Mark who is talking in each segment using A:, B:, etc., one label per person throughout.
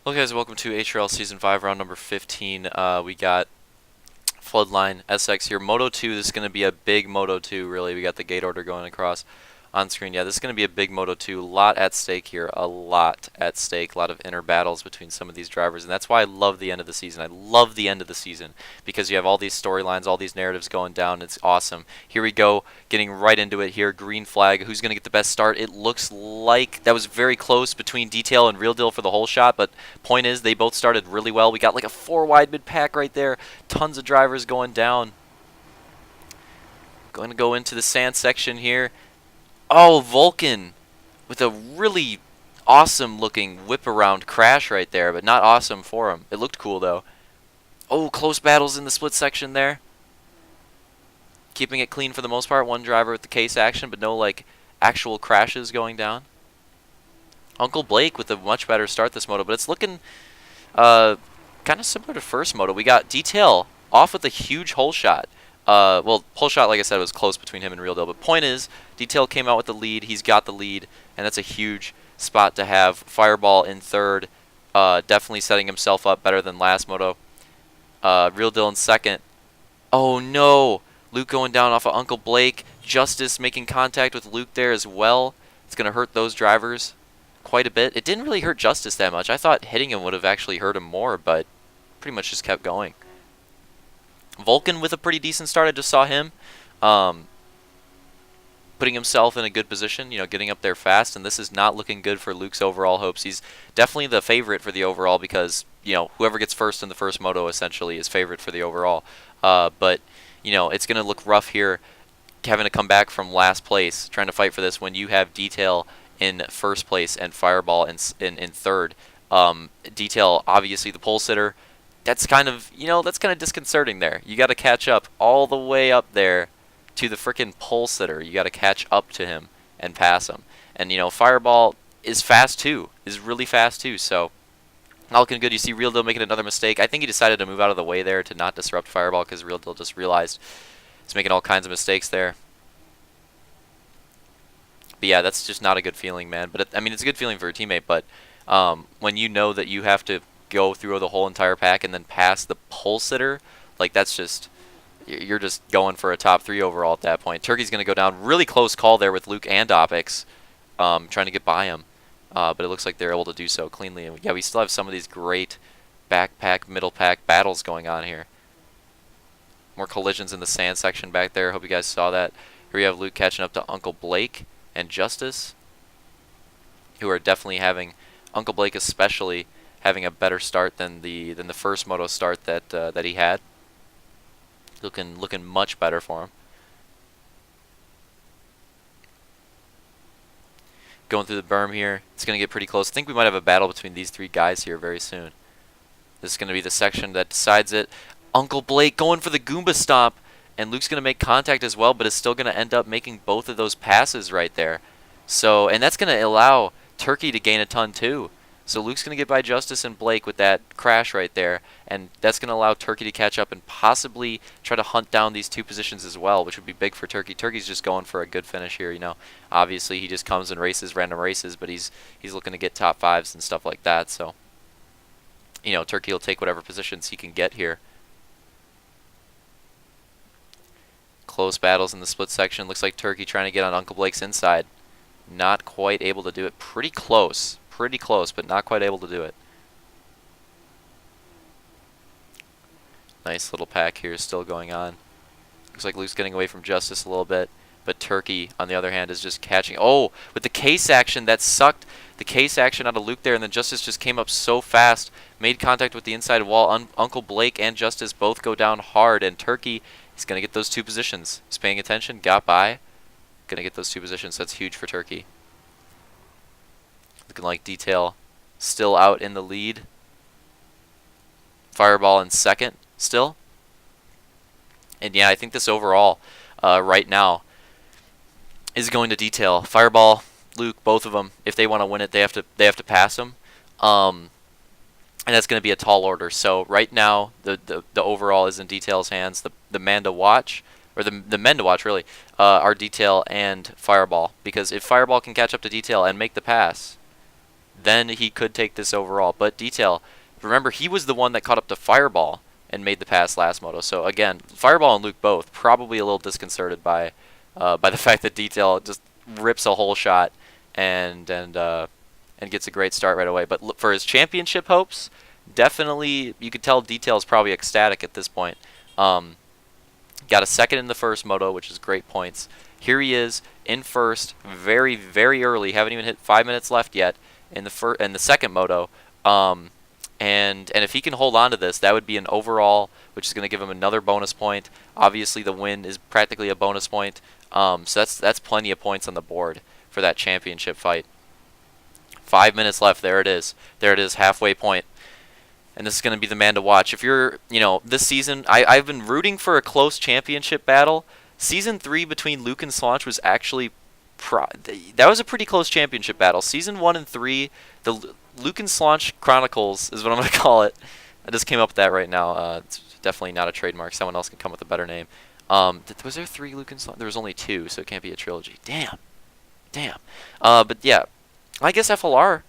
A: Hello guys, welcome to HRL Season 5, round number 15. We got Floodline SX here. Moto 2, this is going to be a big Moto 2, really. We got the gate order going across on screen. Yeah, this is going to be a big Moto 2. A lot at stake here. A lot at stake. A lot of inner battles between some of these drivers. And that's why I love the end of the season. I love the end of the season because you have all these storylines, all these narratives going down. It's awesome. Here we go. Getting right into it here. Green flag. Who's going to get the best start? It looks like that was very close between Detail and Real Deal for the whole shot. But point is, they both started really well. We got like a 4-wide mid-pack right there. Tons of drivers going down. Going to go into the sand section here. Oh, Vulcan with a really awesome looking whip around crash right there, but not awesome for him. It looked cool though. Oh, close battles in the split section there. Keeping it clean for the most part. One driver with the case action, but no like actual crashes going down. Uncle Blake with a much better start this moto, but it's looking kind of similar to first moto. We got Detail off with a huge hole shot. Well, hole shot, like I said, was close between him and Real Deal. But point is, Detail came out with the lead. He's got the lead, and that's a huge spot to have. Fireball in third, definitely setting himself up better than last moto. Real Deal in second. Oh, no. Luke going down off of Uncle Blake. Justice making contact with Luke there as well. It's going to hurt those drivers quite a bit. It didn't really hurt Justice that much. I thought hitting him would have actually hurt him more, but pretty much just kept going. Vulcan with a pretty decent start. I just saw him putting himself in a good position, you know, getting up there fast, and this is not looking good for Luke's overall hopes. He's definitely the favorite for the overall because, you know, whoever gets first in the first moto essentially is favorite for the overall. But, you know, it's going to look rough here having to come back from last place, trying to fight for this when you have Detail in first place and Fireball in third. Detail, obviously the pole sitter. That's kind of, you know, that's kind of disconcerting there. You got to catch up all the way up there to the frickin' pole sitter. You got to catch up to him and pass him. And, you know, Fireball is fast too, is really fast too. So, not looking good. You see Real Deal making another mistake. I think he decided to move out of the way there to not disrupt Fireball because Real Deal just realized he's making all kinds of mistakes there. But yeah, that's just not a good feeling, man. But I mean, it's a good feeling for a teammate. But when you know that you have to go through the whole entire pack and then pass the pole sitter, like that's just, you're just going for a top 3 overall at that point. Turkey's going to go down. Really close call there with Luke and Opix trying to get by him. But it looks like they're able to do so cleanly. And yeah, we still have some of these great backpack, middle pack battles going on here. More collisions in the sand section back there. Hope you guys saw that. Here we have Luke catching up to Uncle Blake and Justice, who are definitely having, Uncle Blake especially, having a better start than the first moto start that he had. Looking much better for him. Going through the berm here. It's going to get pretty close. I think we might have a battle between these 3 guys here very soon. This is going to be the section that decides it. Uncle Blake going for the Goomba stomp, and Luke's going to make contact as well, but is still going to end up making both of those passes right there. So, and that's going to allow Turkey to gain a ton too. So Luke's going to get by Justice and Blake with that crash right there, and that's going to allow Turkey to catch up and possibly try to hunt down these 2 positions as well, which would be big for Turkey. Turkey's just going for a good finish here, you know. Obviously, he just comes and races random races, but he's looking to get top 5s and stuff like that. So, you know, Turkey will take whatever positions he can get here. Close battles in the split section. Looks like Turkey trying to get on Uncle Blake's inside. Not quite able to do it. Pretty close, but not quite able to do it. Nice little pack here still going on. Looks like Luke's getting away from Justice a little bit, but Turkey, on the other hand, is just catching. Oh, with the case action, that sucked the case action out of Luke there, and then Justice just came up so fast, made contact with the inside wall. Uncle Blake and Justice both go down hard, and Turkey, he's going to get those 2 positions. He's paying attention, got by, going to get those 2 positions. That's huge for Turkey. Looking like Detail still out in the lead. Fireball in second still. And yeah, I think this overall right now is going to Detail. Fireball, Luke, both of them, if they want to win it, they have to pass them. And that's going to be a tall order. So right now the overall is in Detail's hands. The man to watch, or the men to watch really, are Detail and Fireball. Because if Fireball can catch up to Detail and make the pass, then he could take this overall. But Detail, remember, he was the one that caught up to Fireball and made the pass last moto. So again, Fireball and Luke both probably a little disconcerted by the fact that Detail just rips a whole shot and gets a great start right away. But for his championship hopes, definitely you could tell Detail is probably ecstatic at this point. Got a second in the first moto, which is great points. Here he is in first, very, very early. Haven't even hit 5 minutes left yet in the second moto. And if he can hold on to this, that would be an overall, which is going to give him another bonus point. Obviously, the win is practically a bonus point. So that's plenty of points on the board for that championship fight. 5 minutes left. There it is. There it is, halfway point. And this is going to be the man to watch. If you're, this season, I've been rooting for a close championship battle. Season 3 between Luke and Slaunch was actually, that was a pretty close championship battle. Season 1 and 3, the Luke and Slaunch Chronicles is what I'm going to call it. I just came up with that right now. It's definitely not a trademark. Someone else can come with a better name. Was there 3 Luke and Slaunch? There was only 2, so it can't be a trilogy. Damn. But yeah. I guess FLR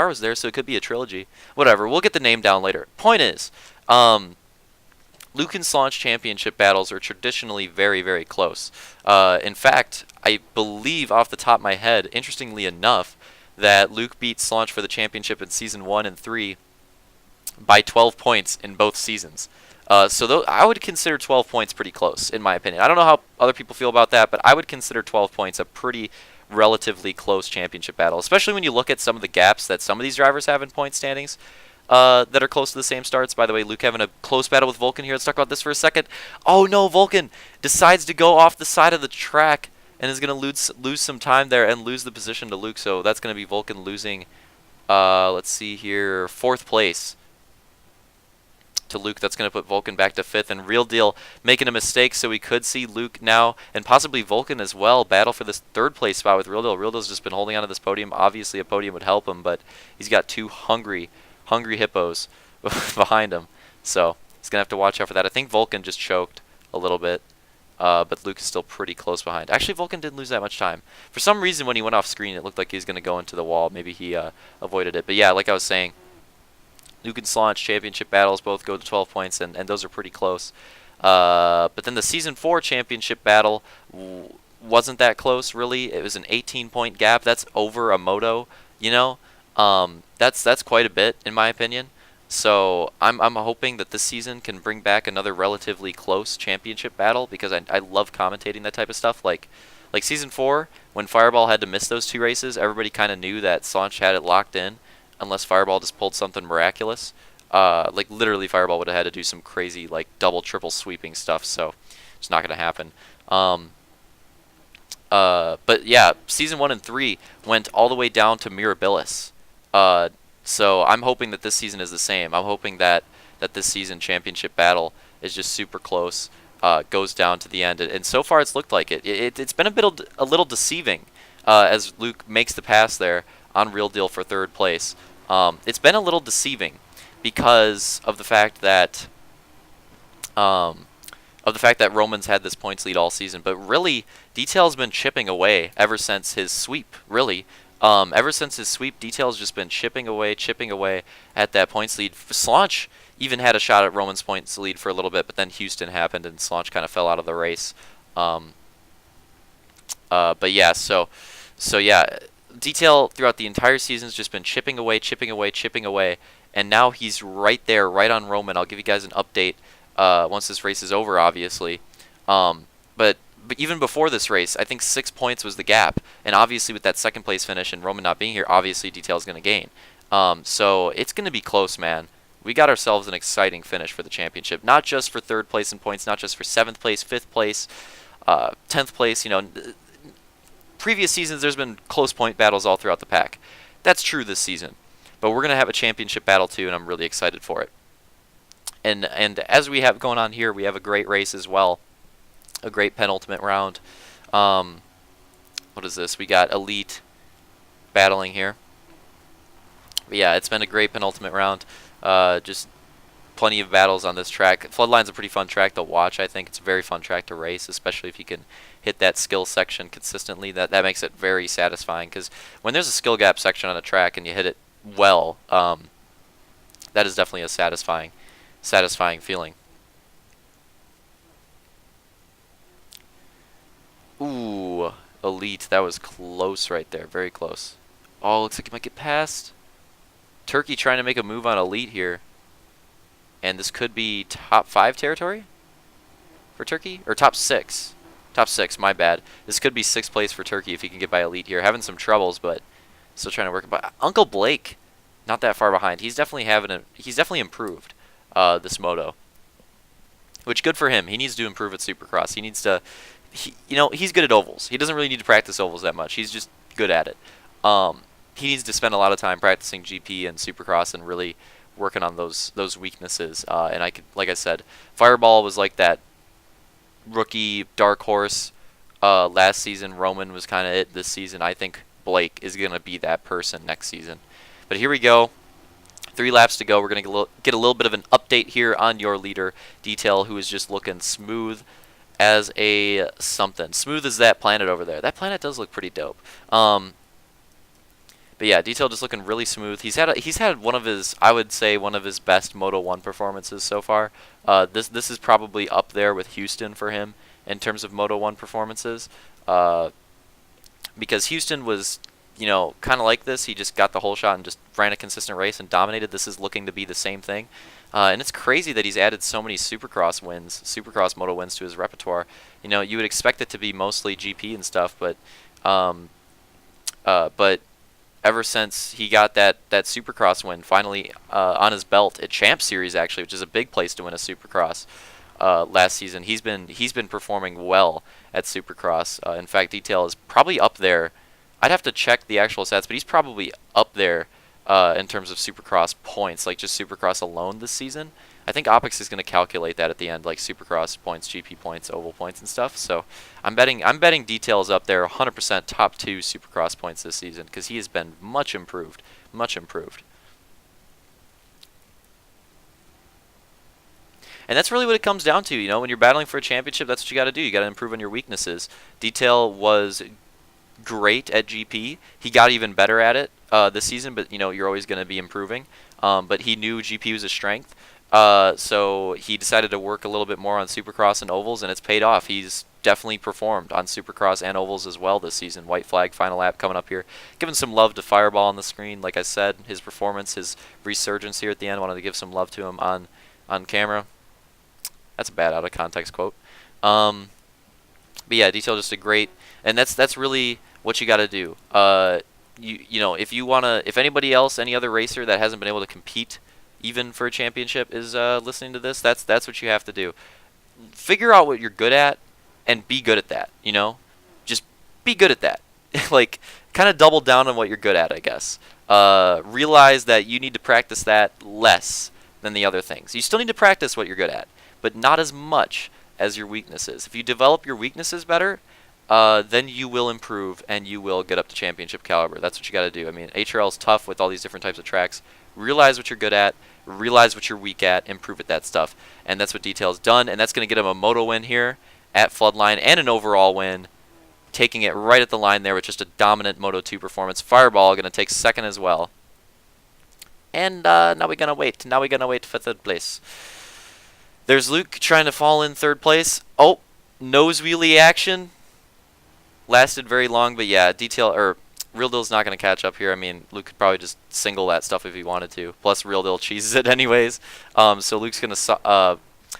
A: was there, so it could be a trilogy. Whatever, we'll get the name down later. Point is, Luke and Slaunch championship battles are traditionally very, very close. In fact, I believe off the top of my head, interestingly enough, that Luke beat Slaunch for the championship in Season 1 and 3 by 12 points in both seasons. So I would consider 12 points pretty close, in my opinion. I don't know how other people feel about that, but I would consider 12 points a pretty relatively close championship battle, especially when you look at some of the gaps that some of these drivers have in point standings that are close to the same starts. By the way, Luke having a close battle with Vulcan here. Let's talk about this for a second. Oh no, Vulcan decides to go off the side of the track and is going to lose some time there and lose the position to Luke. So that's going to be Vulcan losing, let's see here, 4th place to Luke. That's going to put Vulcan back to 5th, and Real Deal making a mistake, so we could see Luke now and possibly Vulcan as well battle for this 3rd place spot with Real Deal. Real Deal's just been holding on to this podium. Obviously a podium would help him, but he's got 2 hungry hippos behind him, so he's going to have to watch out for that. I think Vulcan just choked a little bit, but Luke is still pretty close behind. Actually, Vulcan didn't lose that much time. For some reason, when he went off screen, it looked like he was going to go into the wall. Maybe he avoided it, but yeah, like I was saying, Luke and Slaunch championship battles both go to 12 points, and those are pretty close. But then the Season 4 championship battle wasn't that close, really. It was an 18-point gap. That's over a moto, That's quite a bit, in my opinion. So I'm hoping that this season can bring back another relatively close championship battle, because I love commentating that type of stuff. Like Season 4, when Fireball had to miss those 2 races, everybody kind of knew that Slaunch had it locked in, unless Fireball just pulled something miraculous. Literally Fireball would have had to do some crazy, double, triple sweeping stuff, so it's not going to happen. But yeah, Season 1 and 3 went all the way down to Mirabilis. So I'm hoping that this season is the same. I'm hoping that this season championship battle is just super close, goes down to the end. And so far it's looked like it. It's been a little deceiving as Luke makes the pass there on Real Deal for 3rd place. It's been a little deceiving because of the fact that Roman's had this points lead all season, but really Detail's been chipping away ever since his sweep. Really, ever since his sweep, Detail's just been chipping away at that points lead. Slaunch even had a shot at Roman's points lead for a little bit, but then Houston happened and Slaunch kind of fell out of the race. But yeah, so yeah. Detail throughout the entire season has just been chipping away, and now he's right there, right on Roman. I'll give you guys an update once this race is over, obviously. But even before this race, I think 6 points was the gap, and obviously with that 2nd place finish and Roman not being here, obviously Detail's going to gain. So it's going to be close, man. We got ourselves an exciting finish for the championship, not just for 3rd place in points, not just for 7th place, 5th place, 10th place, Previous seasons, there's been close point battles all throughout the pack. That's true this season. But we're going to have a championship battle too, and I'm really excited for it. And as we have going on here, we have a great race as well. A great penultimate round. What is this? We got Elite battling here. But yeah, it's been a great penultimate round. Just plenty of battles on this track. Floodline's a pretty fun track to watch, I think. It's a very fun track to race, especially if you can hit that skill section consistently. That makes it very satisfying, because when there's a skill gap section on a track and you hit it well, that is definitely a satisfying feeling. Ooh, elite. That was close right there. Very close. Oh, looks like he might get past. Turkey trying to make a move on elite here. And this could be top 5 territory for Turkey? Or top 6. Top 6, my bad. This could be 6th place for Turkey if he can get by elite here. Having some troubles, but still trying to work. But Uncle Blake, not that far behind. He's definitely he's definitely improved this moto. Which, good for him. He needs to improve at Supercross. He needs to, he's good at ovals. He doesn't really need to practice ovals that much. He's just good at it. He needs to spend a lot of time practicing GP and Supercross and really working on those weaknesses. And like I said, Fireball was like that rookie dark horse last season. Roman was kind of it this season. I think Blake is going to be that person next season. But here we go. 3 laps to go. We're going to get a little bit of an update here on your leader, Detail, who is just looking smooth as a something. Smooth as that planet over there. That planet does look pretty dope. But yeah, Detail just looking really smooth. He's had one of his, I would say, one of his best Moto 1 performances so far. This is probably up there with Houston for him in terms of Moto 1 performances. Because Houston was, kind of like this. He just got the whole shot and just ran a consistent race and dominated. This is looking to be the same thing. And it's crazy that he's added so many Supercross Supercross Moto wins to his repertoire. You would expect it to be mostly GP and stuff, but ever since he got that Supercross win finally on his belt at Champ Series, actually, which is a big place to win a Supercross last season, he's been performing well at Supercross. In fact, Detail is probably up there. I'd have to check the actual stats, but he's probably up there in terms of Supercross points, like just Supercross alone this season. I think Opix is going to calculate that at the end, like Supercross points, GP points, oval points, and stuff. So I'm betting Details up there, 100% top 2 Supercross points this season, because he has been much improved, much improved. And that's really what it comes down to. When you're battling for a championship, that's what you got to do. You got to improve on your weaknesses. Detail was great at GP. He got even better at it this season, but you're always going to be improving. But he knew GP was a strength, so he decided to work a little bit more on Supercross and ovals, and it's paid off. He's definitely performed on Supercross and ovals as well this season. White flag final lap coming up here. Giving some love to Fireball on the screen. Like I said, his performance, his resurgence here at the end. Wanted to give some love to him on camera. That's a bad out of context quote. But yeah, Detail just a great, and that's really what you got to do. If anybody else, any other racer that hasn't been able to compete even for a championship is listening to this, that's what you have to do. Figure out what you're good at and be good at that. Just be good at that. Like, kind of double down on what you're good at, I guess. Realize that you need to practice that less than the other things. You still need to practice what you're good at, but not as much as your weaknesses. If you develop your weaknesses better, then you will improve and you will get up to championship caliber. That's what you got to do. I mean, HRL is tough with all these different types of tracks. Realize what you're good at, realize what you're weak at, improve at that stuff. And that's what Detail's done, and that's going to get him a moto win here at Floodline and an overall win, taking it right at the line there with just a dominant Moto 2 performance. Fireball going to take second as well. And now we're going to wait. Now we're going to wait for third place. There's Luke trying to fall in third place. Oh, nose wheelie action. Lasted very long, but yeah, Real Deal's not going to catch up here. I mean, Luke could probably just single that stuff if he wanted to. Plus, Real Deal cheeses it anyways. So Luke's going to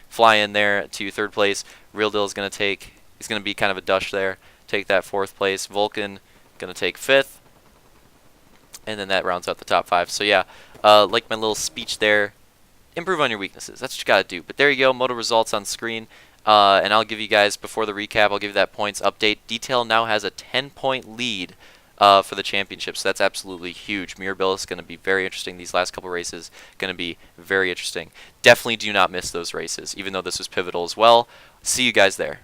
A: fly in there to third place. Real Deal's going to he's going to be kind of a dush there. Take that fourth place. Vulcan going to take fifth. And then that rounds out the top 5. So yeah, like my little speech there, improve on your weaknesses. That's what you got to do. But there you go, Moto results on screen. And I'll give you guys, before the recap, I'll give you that points update. Detail now has a 10-point lead for the championship, so that's absolutely huge. Mirabelle is going to be very interesting. These last couple races going to be very interesting. Definitely do not miss those races, even though this was pivotal as well. See you guys there.